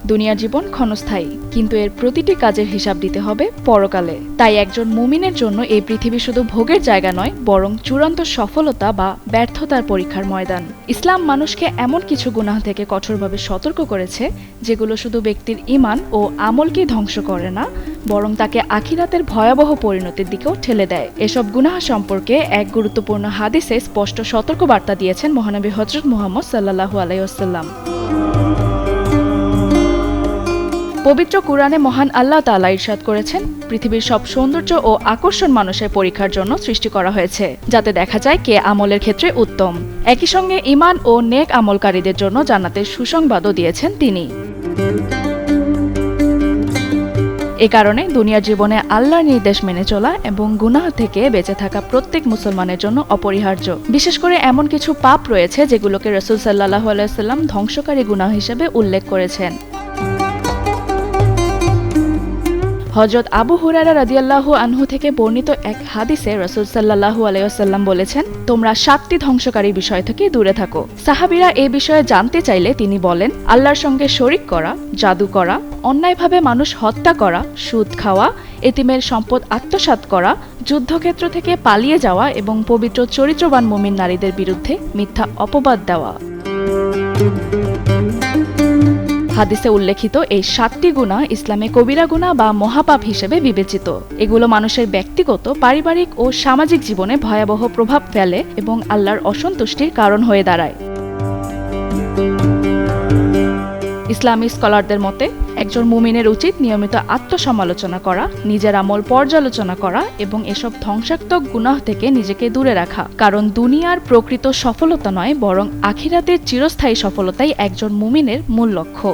দুনিয়ার জীবন ক্ষণস্থায়ী, কিন্তু এর প্রতিটি কাজের হিসাব দিতে হবে পরকালে। তাই একজন মুমিনের জন্য এই পৃথিবী শুধু ভোগের জায়গা নয়, বরং চূড়ান্ত সফলতা বা ব্যর্থতার পরীক্ষার ময়দান। ইসলাম মানুষকে এমন কিছু গুনাহ থেকে কঠোরভাবে সতর্ক করেছে যেগুলো শুধু ব্যক্তির ঈমান ও আমলকেই ধ্বংস করে না, বরং তাকে আখিরাতের ভয়াবহ পরিণতির দিকেও ঠেলে দেয়। এসব গুনাহ সম্পর্কে এক গুরুত্বপূর্ণ হাদিসে স্পষ্ট সতর্কবার্তা দিয়েছেন মহানবী হযরত মুহাম্মদ সাল্লাল্লাহু আলাইহি ওয়াসাল্লাম। পবিত্র কুরআনে মহান আল্লাহ তাআলা ইরশাদ করেছেন, পৃথিবীর সব সৌন্দর্য ও আকর্ষণ মানুষের পরীক্ষার জন্য সৃষ্টি করা হয়েছে, যাতে দেখা যায় কে আমলের ক্ষেত্রে উত্তম। একই সঙ্গে ঈমান ও নেক আমলকারীদের জন্য জান্নাতের সুসংবাদও দিয়েছেন তিনি। এ কারণে দুনিয়ার জীবনে আল্লাহর নির্দেশ মেনে চলা এবং গুনাহ থেকে বেঁচে থাকা প্রত্যেক মুসলমানের জন্য অপরিহার্য। বিশেষ করে এমন কিছু পাপ রয়েছে যেগুলোকে রাসূল সাল্লাল্লাহু আলাইহি ওয়াসাল্লাম ধ্বংসকারী গুনাহ হিসেবে উল্লেখ করেছেন। হযরত আবু হুরায়রা রাদিয়াল্লাহু আনহু থেকে বর্ণিত এক হাদিসে রাসূল সাল্লাল্লাহু আলাইহি ওয়াসাল্লাম বলেছেন, তোমরা 7টি ধ্বংসকারী বিষয় থেকে দূরে থাকো। সাহাবীরা এই বিষয়ে জানতে চাইলে তিনি বলেন, আল্লাহর সঙ্গে শরীক করা, জাদু করা, অন্যায়ভাবে মানুষ হত্যা করা, সুদ খাওয়া, এতিমের সম্পদ আত্মসাৎ করা, যুদ্ধক্ষেত্র থেকে পালিয়ে যাওয়া এবং পবিত্র চরিত্রবান মুমিন নারীদের বিরুদ্ধে মিথ্যা অপবাদ দেওয়া। হাদিসে উল্লেখিত এই 7টি গুনাহ ইসলামে কবিরা গুনাহ বা মহাপাপ হিসেবে বিবেচিত। এগুলো মানুষের ব্যক্তিগত, পারিবারিক ও সামাজিক জীবনে ভয়াবহ প্রভাব ফেলে এবং আল্লাহর অসন্তুষ্টির কারণ হয়ে দাঁড়ায়। ইসলামী স্কলারদের মতে একজন মুমিনের উচিত নিয়মিত আত্মসমালোচনা করা, নিজের আমল পর্যালোচনা করা এবং এসব ধ্বংসাত্মক গুনাহ থেকে নিজেকে দূরে রাখা। কারণ দুনিয়ার প্রকৃত সফলতা নয়, বরং আখিরাতের চিরস্থায়ী সফলতাই একজন মুমিনের মূল লক্ষ্য।